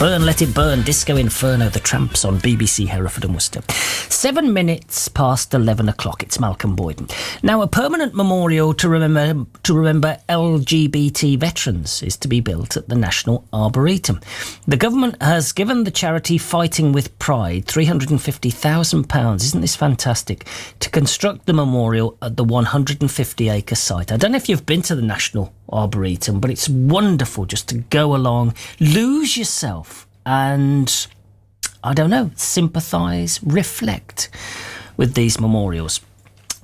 Burn, Let It Burn, Disco Inferno, The Tramps on BBC Hereford and Worcester. 7 minutes past 11 o'clock. It's Malcolm Boyden. Now, a permanent memorial to remember LGBT veterans is to be built at the National Arboretum. The government has given the charity Fighting with Pride £350,000. Isn't this fantastic? To construct the memorial at the 150-acre site. I don't know if you've been to the National Arboretum, but it's wonderful just to go along, lose yourself and, I don't know, sympathise, reflect with these memorials.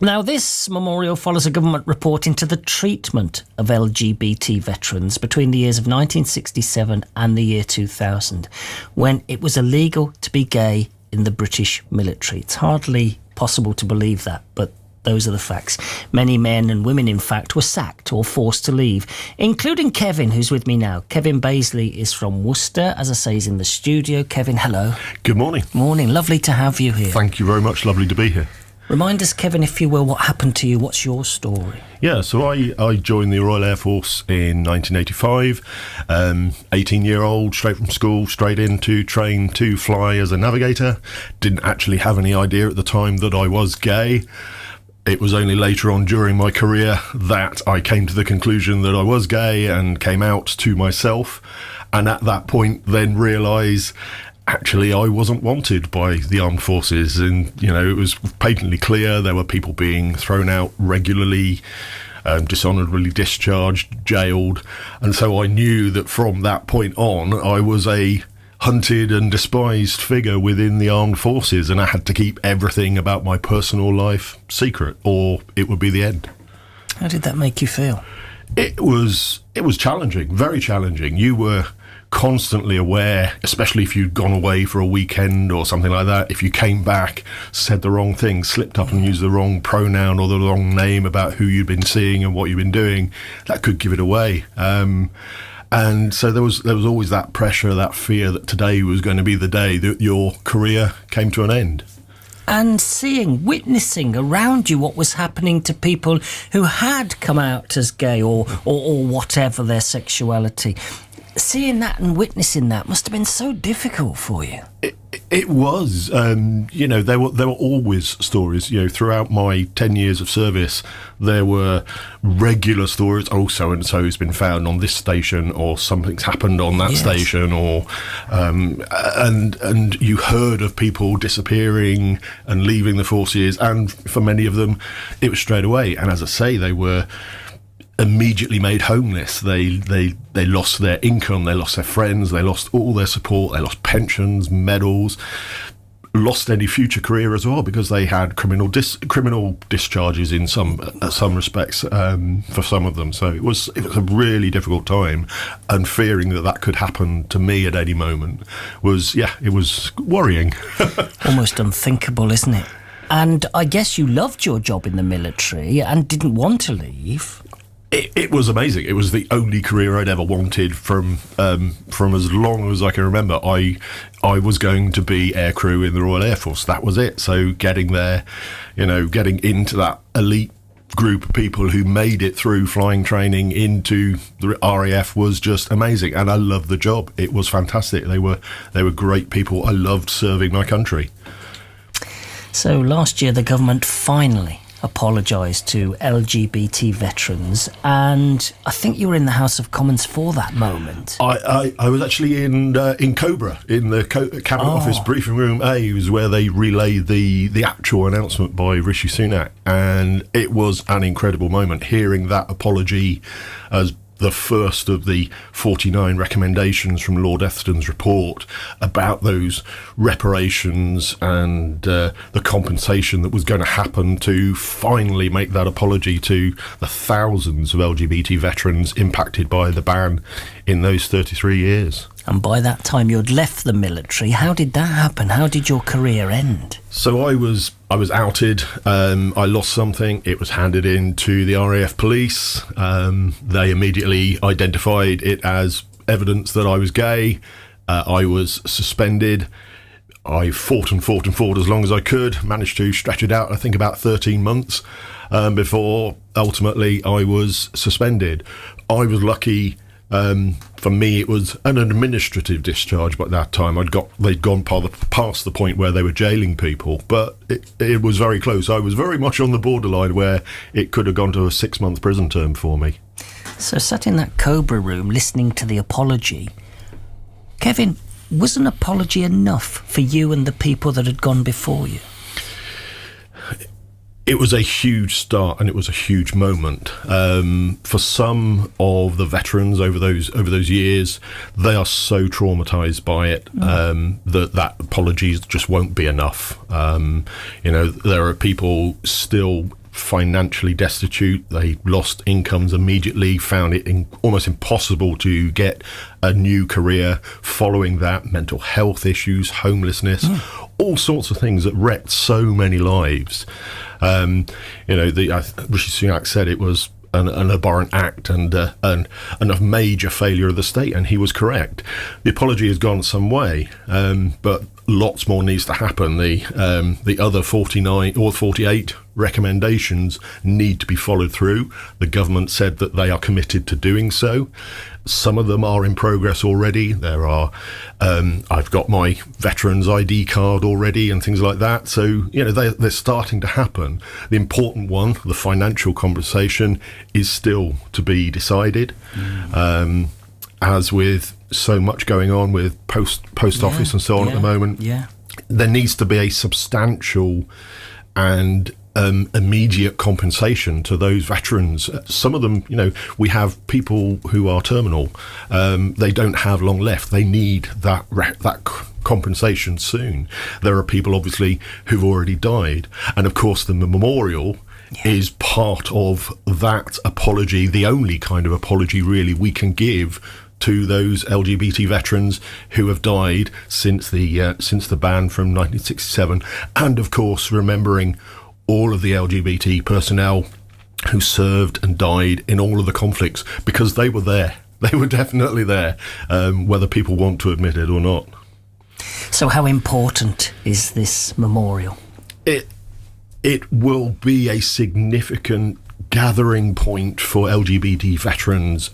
Now, this memorial follows a government report into the treatment of LGBT veterans between the years of 1967 and the year 2000, when it was illegal to be gay in the British military. It's hardly possible to believe that, but those are the facts. Many men and women, in fact, were sacked or forced to leave, including Kevin, who's with me now. Kevin Baisley is from Worcester. As I say, he's in the studio. Kevin, hello. Good morning. Morning. Lovely to have you here. Thank you very much. Lovely to be here. Remind us, Kevin, if you will, what happened to you? What's your story? Yeah, so I joined the Royal Air Force in 1985, 18-year-old, straight from school, straight in to train to fly as a navigator. Didn't actually have any idea at the time that I was gay. It was only later on during my career that I came to the conclusion that I was gay and came out to myself. And at that point then realised actually I wasn't wanted by the armed forces. And, you know, it was patently clear there were people being thrown out regularly, dishonourably discharged, jailed. And so I knew that from that point on, I was a hunted and despised figure within the armed forces, and I had to keep everything about my personal life secret or it would be the end. How did that make you feel? It was challenging, very challenging. You were constantly aware, especially if you'd gone away for a weekend or something like that, if you came back, said the wrong thing, slipped up and used the wrong pronoun or the wrong name about who you'd been seeing and what you'd been doing, that could give it away. And so there was always that pressure, that fear that today was going to be the day that your career came to an end. And witnessing around you what was happening to people who had come out as gay or whatever their sexuality. Seeing that and witnessing that must have been so difficult for you. It was. You know, there were always stories. You know, throughout my 10 years of service, there were regular stories. Oh, so and so's been found on this station, or something's happened on that station, or and you heard of people disappearing and leaving the forces, and for many of them, it was straight away. And as I say, they were immediately made homeless. They lost their income, they lost their friends, they lost all their support, they lost pensions, medals, lost any future career as well, because they had criminal discharges in some respects for some of them. So it was a really difficult time, and fearing that could happen to me at any moment was worrying. Almost unthinkable, isn't it? And I guess you loved your job in the military and didn't want to leave. It was amazing. It was the only career I'd ever wanted from as long as I can remember. I was going to be aircrew in the Royal Air Force. That was it. So getting there, you know, getting into that elite group of people who made it through flying training into the RAF was just amazing. And I loved the job. It was fantastic. They were great people. I loved serving my country. So last year, the government finally apologised to LGBT veterans, and I think you were in the House of Commons for that moment. I was actually in Cobra, in the Cabinet Office briefing room A, was where they relayed the actual announcement by Rishi Sunak, and it was an incredible moment hearing that apology as the first of the 49 recommendations from Lord Etherton's report about those reparations and the compensation that was going to happen to finally make that apology to the thousands of LGBT veterans impacted by the ban in those 33 years. And by that time you'd left the military. How did that happen? How did your career end? So I was outed. I lost something. It was handed in to the RAF police. They immediately identified it as evidence that I was gay. I was suspended. I fought as long as I could, managed to stretch it out, I think about 13 months before ultimately I was suspended. I was lucky For me, it was an administrative discharge. By that time, they'd gone past the point where they were jailing people, but it was very close. I was very much on the borderline where it could have gone to a 6-month prison term for me. So sat in that Cobra room listening to the apology, Kevin, was an apology enough for you and the people that had gone before you? It was a huge start, and it was a huge moment. For some of the veterans over those years, they are so traumatised by it that apologies just won't be enough. There are people still financially destitute. They lost incomes immediately, found it almost impossible to get a new career following that. Mental health issues, homelessness, all sorts of things that wrecked so many lives. Rishi Sunak said it was an abhorrent act and a major failure of the state, and he was correct. The apology has gone some way, but lots more needs to happen. The other 49 or 48 recommendations need to be followed through. The government said that they are committed to doing so. Some of them are in progress already. There are, I've got my veterans ID card already and things like that. So, they're starting to happen. The important one, the financial compensation, is still to be decided. As with so much going on with post office and so on at the moment, there needs to be a substantial and immediate compensation to those veterans. Some of them, we have people who are terminal. They don't have long left. They need that compensation soon. There are people, obviously, who've already died. And, of course, the memorial is part of that apology, the only kind of apology, really, we can give to those LGBT veterans who have died since the ban from 1967. And, of course, remembering all of the LGBT personnel who served and died in all of the conflicts, because they were there. They were definitely there, whether people want to admit it or not. So how important is this memorial? It will be a significant gathering point for LGBT veterans.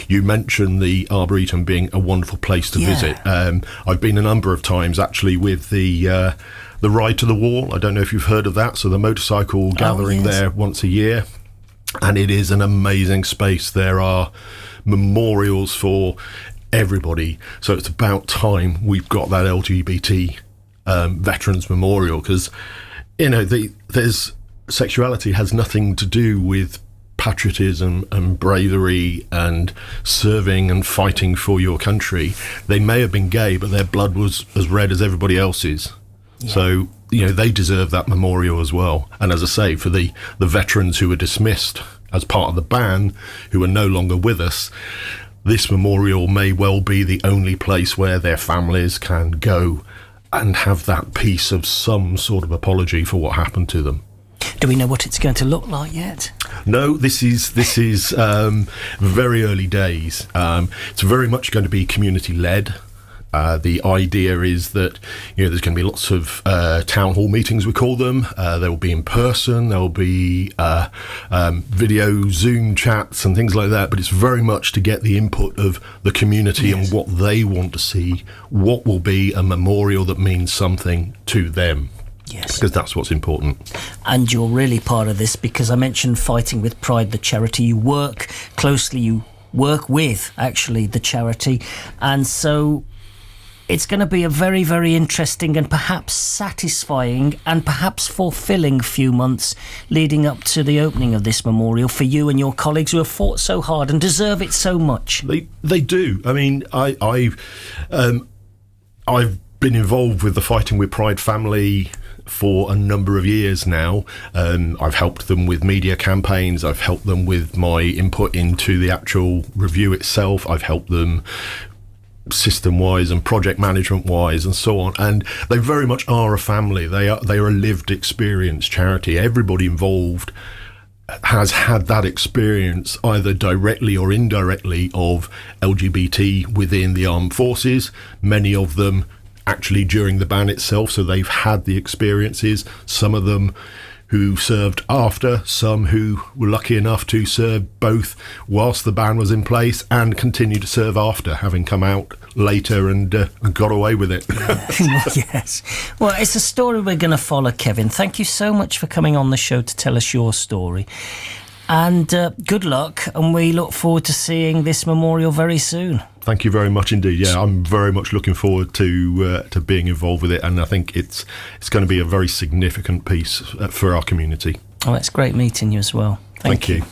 You mentioned the Arboretum being a wonderful place to visit. I've been a number of times, actually, with the Ride to the Wall. I don't know if you've heard of that. So the motorcycle gathering there once a year. And it is an amazing space. There are memorials for everybody. So it's about time we've got that LGBT veterans memorial, because, there's sexuality has nothing to do with patriotism and bravery and serving and fighting for your country. They may have been gay, but their blood was as red as everybody else's. So, they deserve that memorial as well. And as I say, for the veterans who were dismissed as part of the ban, who are no longer with us, this memorial may well be the only place where their families can go and have that piece of some sort of apology for what happened to them. Do we know what it's going to look like yet? No, this is very early days. It's very much going to be community-led. The idea is that there's going to be lots of town hall meetings, we call them. There will be in person, there will be video Zoom chats and things like that, but it's very much to get the input of the community and what they want to see, what will be a memorial that means something to them. Yes. Because that's what's important. And you're really part of this, because I mentioned Fighting with Pride, the charity. You work closely, you work with, actually, the charity. And so it's going to be a very, very interesting and perhaps satisfying and perhaps fulfilling few months leading up to the opening of this memorial for you and your colleagues who have fought so hard and deserve it so much. They do. I mean, I've been involved with the Fighting with Pride family for a number of years now. I've helped them with media campaigns. I've helped them with my input into the actual review itself. I've helped them system-wise and project management-wise and so on. And they very much are a family. They are a lived experience charity. Everybody involved has had that experience, either directly or indirectly, of LGBT within the armed forces. Many of them actually during the ban itself, so they've had the experiences. Some of them who served after, some who were lucky enough to serve both whilst the ban was in place and continue to serve after, having come out later and got away with it. Yes. Well, it's a story we're going to follow, Kevin. Thank you so much for coming on the show to tell us your story. And good luck, and we look forward to seeing this memorial very soon. Thank you very much indeed. Yeah, I'm very much looking forward to being involved with it, and I think it's going to be a very significant piece for our community. Oh, it's great meeting you as well. Thank you.